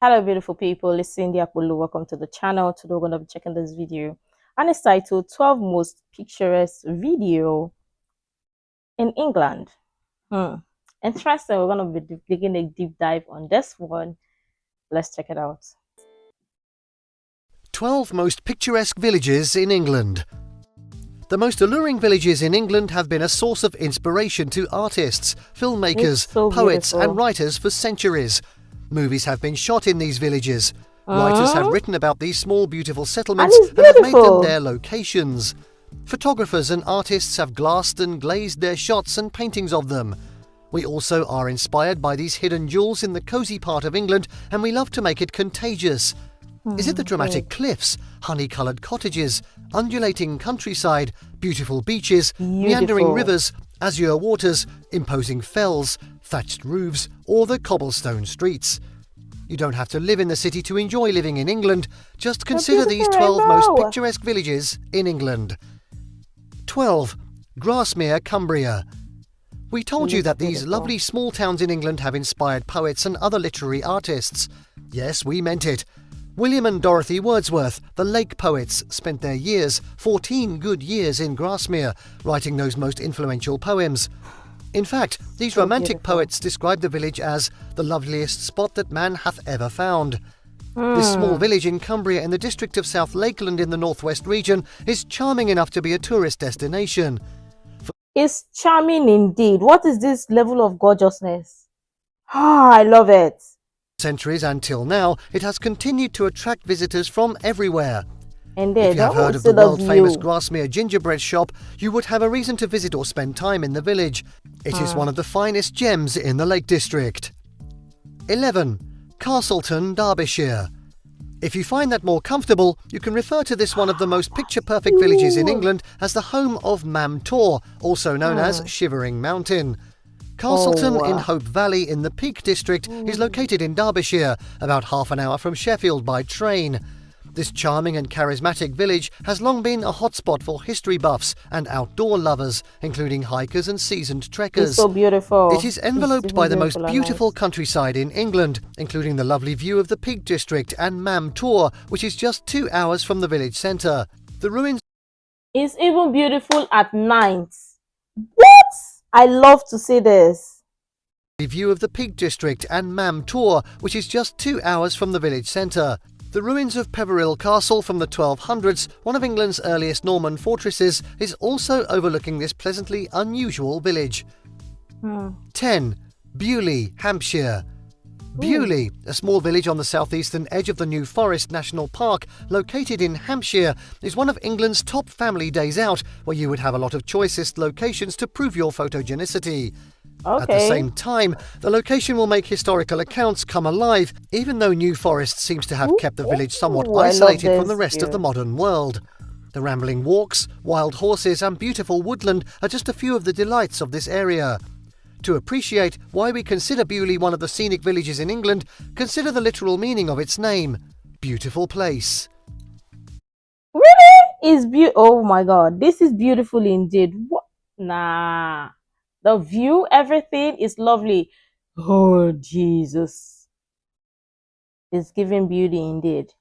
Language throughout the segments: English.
Hello beautiful people, it's SINDYAKPOLO. Welcome to the channel. Today we're going to be checking this video and it's titled 12 most picturesque video in England. Interesting. We're going to be digging a deep dive on this one. Let's check it out. 12 most picturesque villages in England. The most alluring villages in England have been a source of inspiration to artists, filmmakers, poets and writers for centuries. Movies have been shot in these villages. Writers have written about these small, beautiful settlements and have made them their locations. Photographers and artists have glassed and glazed their shots and paintings of them. We also are inspired by these hidden jewels in the cosy part of England, and we love to make it contagious. Is it the dramatic cliffs, honey-coloured cottages, undulating countryside, beautiful beaches, meandering rivers, azure waters, imposing fells, thatched roofs, or the cobblestone streets? You don't have to live in the city to enjoy living in England. Just consider these 12 most picturesque villages in England. 12. Grassmere Cumbria. We told you that these lovely small towns in England have inspired poets and other literary artists. Yes, we meant it. William and Dorothy Wordsworth, the Lake poets, spent their years, 14 good years in Grassmere, writing those most influential poems. In fact, these romantic poets describe the village as the loveliest spot that man hath ever found. This small village in Cumbria in the district of South Lakeland in the northwest region is charming enough to be a tourist destination. It's charming indeed. What is this level of gorgeousness? I love it. Centuries until now, it has continued to attract visitors from everywhere. Indeed, if you have heard of the world-famous Grassmere gingerbread shop, you would have a reason to visit or spend time in the village. It is one of the finest gems in the Lake District. 11. Castleton, Darbishire. If you find that more comfortable, you can refer to this one of the most picture-perfect villages in England as the home of Mam Tor, also known as Shivering Mountain. Castleton in Hope Valley in the Peak District is located in Darbishire, about half an hour from Sheffield by train. This charming and charismatic village has long been a hotspot for history buffs and outdoor lovers, including hikers and seasoned trekkers. It's so beautiful. It is enveloped by the most beautiful countryside in England, including the lovely view of the Peak District and Mam Tor, which is just 2 hours from the village centre. The ruins is even beautiful at night. What? I love to see this. The view of the Peak District and Mam Tor, which is just 2 hours from the village centre. The ruins of Peveril Castle from the 1200s, one of England's earliest Norman fortresses, is also overlooking this pleasantly unusual village. 10. Beaulieu, Hampshire. Beaulieu, a small village on the southeastern edge of the New Forest National Park, located in Hampshire, is one of England's top family days out, where you would have a lot of choicest locations to prove your photogenicity. At the same time, the location will make historical accounts come alive, even though New Forest seems to have kept the village somewhat isolated from the rest of the modern world. The rambling walks, wild horses and beautiful woodland are just a few of the delights of this area. To appreciate why we consider Beaulieu one of the scenic villages in England, consider the literal meaning of its name: beautiful place. Really? Oh my god, this is beautiful indeed. What? Nah. The view, everything is lovely. Oh, Jesus. It's giving beauty indeed.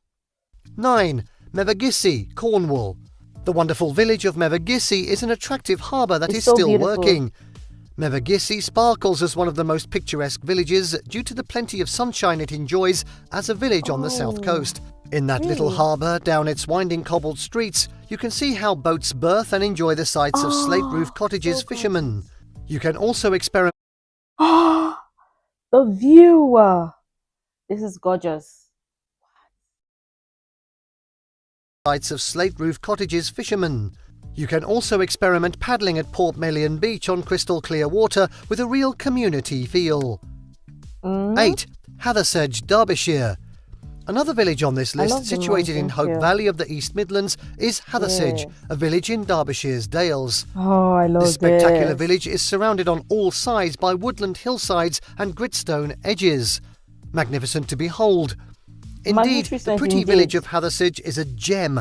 9. Mevagissey, Cornwall. The wonderful village of Mevagissey is an attractive harbour that is still working. Mevagissey sparkles as one of the most picturesque villages due to the plenty of sunshine it enjoys as a village on the south coast. In that little harbour, down its winding cobbled streets, you can see how boats berth and enjoy the sights of slate-roof cottages fishermen. You can also experiment. The view. This is gorgeous. Sights of slate-roof cottages fishermen. You can also experiment paddling at Portmeilion Beach on crystal clear water with a real community feel. 8. Haworth, Darbishire. Another village on this list, situated in Hope Valley of the East Midlands, is Haworth, a village in Darbishire's Dales. I love this spectacular village is surrounded on all sides by woodland hillsides and gritstone edges. Magnificent to behold. Indeed, the pretty village of Haworth is a gem.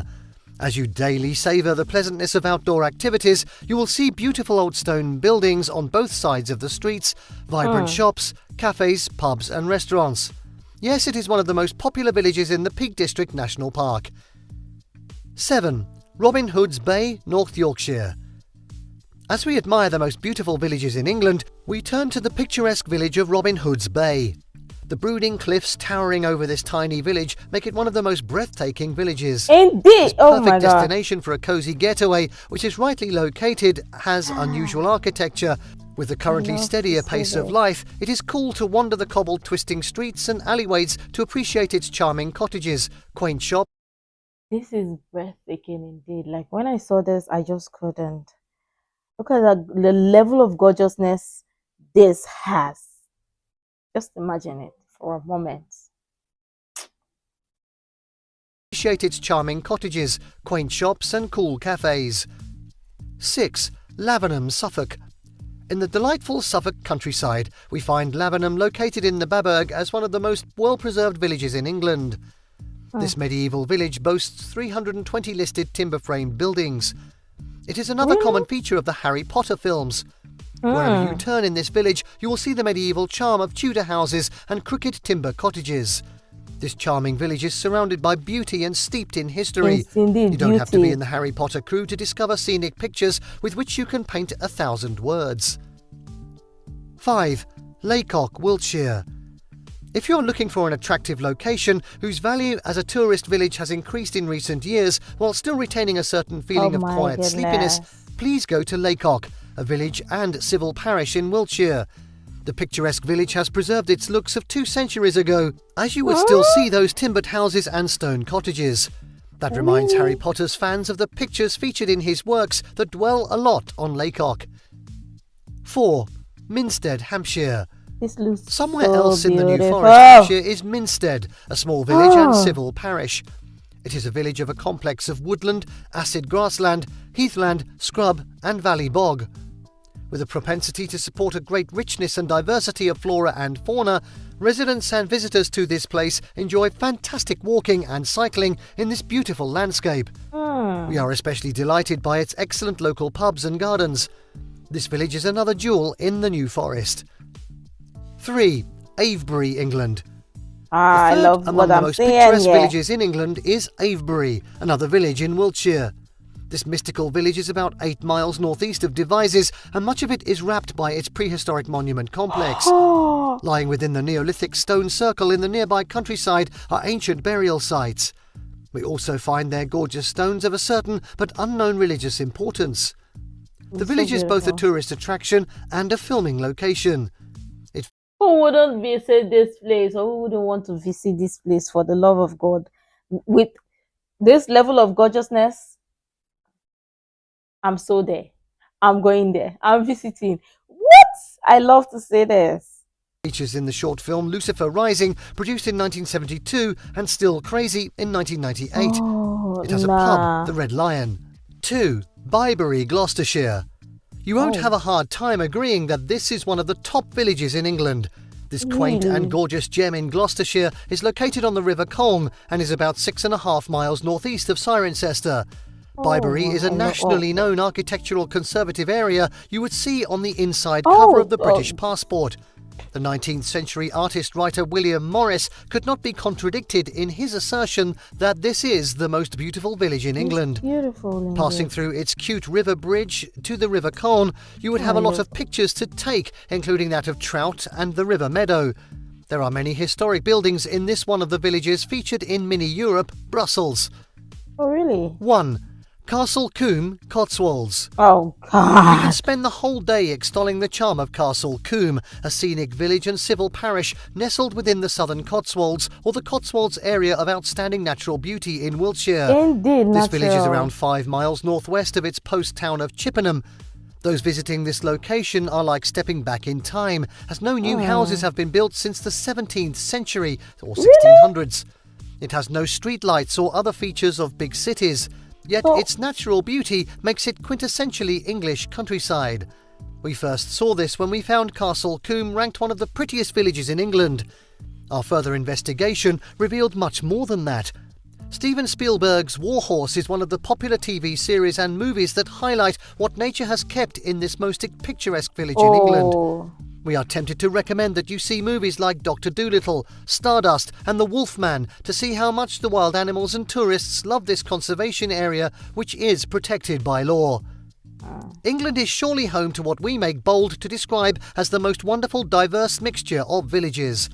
As you daily savour the pleasantness of outdoor activities, you will see beautiful old stone buildings on both sides of the streets, vibrant shops, cafes, pubs and restaurants. Yes, it is one of the most popular villages in the Peak District National Park. 7. Robin Hood's Bay, North Yorkshire. As we admire the most beautiful villages in England, we turn to the picturesque village of Robin Hood's Bay. The brooding cliffs towering over this tiny village make it one of the most breathtaking villages. Indeed! Oh my God. Perfect destination for a cosy getaway, which is rightly located, has unusual architecture. With the currently steadier pace of life, it is cool to wander the cobbled twisting streets and alleyways to appreciate its charming cottages, quaint shops. This is breathtaking indeed. Like when I saw this, I just couldn't. Look at the level of gorgeousness this has. Just imagine it for a moment. Appreciate its charming cottages, quaint shops and cool cafes. 6. Lavenham, Suffolk. In the delightful Suffolk countryside, we find Lavenham located in the Baberg as one of the most well-preserved villages in England. This medieval village boasts 320 listed timber-framed buildings. It is another common feature of the Harry Potter films. Wherever you turn in this village, you will see the medieval charm of Tudor houses and crooked timber cottages. This charming village is surrounded by beauty and steeped in history. You don't have to be in the Harry Potter crew to discover scenic pictures with which you can paint 1,000 words. 5. Laycock, Wiltshire. If you're looking for an attractive location whose value as a tourist village has increased in recent years while still retaining a certain feeling of quiet sleepiness, please go to Laycock, a village and civil parish in Wiltshire. The picturesque village has preserved its looks of 2 centuries ago, as you would still see those timbered houses and stone cottages. That reminds Harry Potter's fans of the pictures featured in his works that dwell a lot on Laycock. 4. Minstead, Hampshire. Somewhere else in the New Forest, Hampshire, is Minstead, a small village and civil parish. It is a village of a complex of woodland, acid grassland, heathland, scrub and valley bog. With a propensity to support a great richness and diversity of flora and fauna, residents and visitors to this place enjoy fantastic walking and cycling in this beautiful landscape. We are especially delighted by its excellent local pubs and gardens. This village is another jewel in the New Forest. 3. Avebury, England. I love among what the I'm most seeing, picturesque villages in England is Averbury, another village in Wiltshire. This mystical village is about 8 miles northeast of Devizes, and much of it is wrapped by its prehistoric monument complex. Lying within the Neolithic stone circle in the nearby countryside are ancient burial sites. We also find there gorgeous stones of a certain but unknown religious importance. The village is both a tourist attraction and a filming location. Who wouldn't visit this place, or who wouldn't want to visit this place for the love of God? With this level of gorgeousness, I'm so there. I'm going there. I'm visiting. What? I love to say this. Features in the short film Lucifer Rising, produced in 1972 and Still Crazy in 1998. It has a pub, the Red Lion. 2. Byberry, Gloucestershire. You won't have a hard time agreeing that this is one of the top villages in England. This quaint and gorgeous gem in Gloucestershire is located on the River Colne and is about 6.5 miles northeast of Cirencester. Byberry is a nationally known architectural conservative area you would see on the inside cover of the British passport. The 19th century artist-writer William Morris could not be contradicted in his assertion that this is the most beautiful village in England. Passing through its cute river bridge to the River Colne, you would have a lot of pictures to take, including that of trout and the river meadow. There are many historic buildings in this one of the villages featured in Mini Europe, Brussels. Oh, really? 1. Castle Combe, Cotswolds. Oh, God. You can spend the whole day extolling the charm of Castle Combe, a scenic village and civil parish nestled within the southern Cotswolds, or the Cotswolds area of outstanding natural beauty in Wiltshire. Indeed, this village is around 5 miles northwest of its post town of Chippenham. Those visiting this location are like stepping back in time, as no new houses have been built since the 17th century or 1600s. It has no streetlights or other features of big cities. Yet its natural beauty makes it quintessentially English countryside. We first saw this when we found Castle Combe ranked one of the prettiest villages in England. Our further investigation revealed much more than that. Steven Spielberg's War Horse is one of the popular TV series and movies that highlight what nature has kept in this most picturesque village in England. We are tempted to recommend that you see movies like Dr. Dolittle, Stardust and The Wolfman to see how much the wild animals and tourists love this conservation area, which is protected by law. England is surely home to what we make bold to describe as the most wonderful diverse mixture of villages.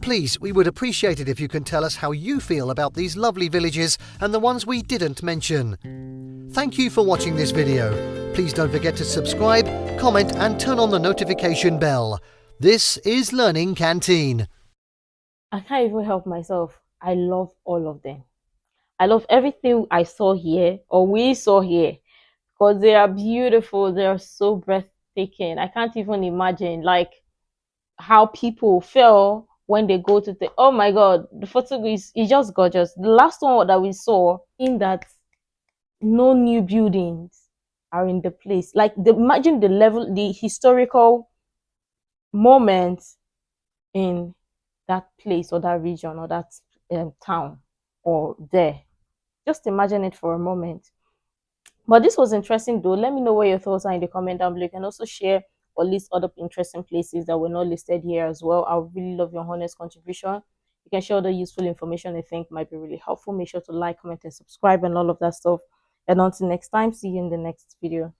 Please, we would appreciate it if you can tell us how you feel about these lovely villages and the ones we didn't mention. Thank you for watching this video. Please don't forget to subscribe, comment and turn on the notification bell. This is Learning Canteen. I can't even help myself. I love all of them. I love everything I saw here or we saw here because they are beautiful. They are so breathtaking. I can't even imagine like how people feel when they go to the, oh my God, the photo is just gorgeous. The last one that we saw in that no new buildings are in the place. Like imagine the level, the historical moment in that place or that region or that town or there. Just imagine it for a moment. But this was interesting though. Let me know what your thoughts are in the comment down below. You can also share or list other interesting places that were not listed here as well. I would really love your honest contribution. You can share other useful information I think might be really helpful. Make sure to like, comment, and subscribe and all of that stuff. And until next time, see you in the next video.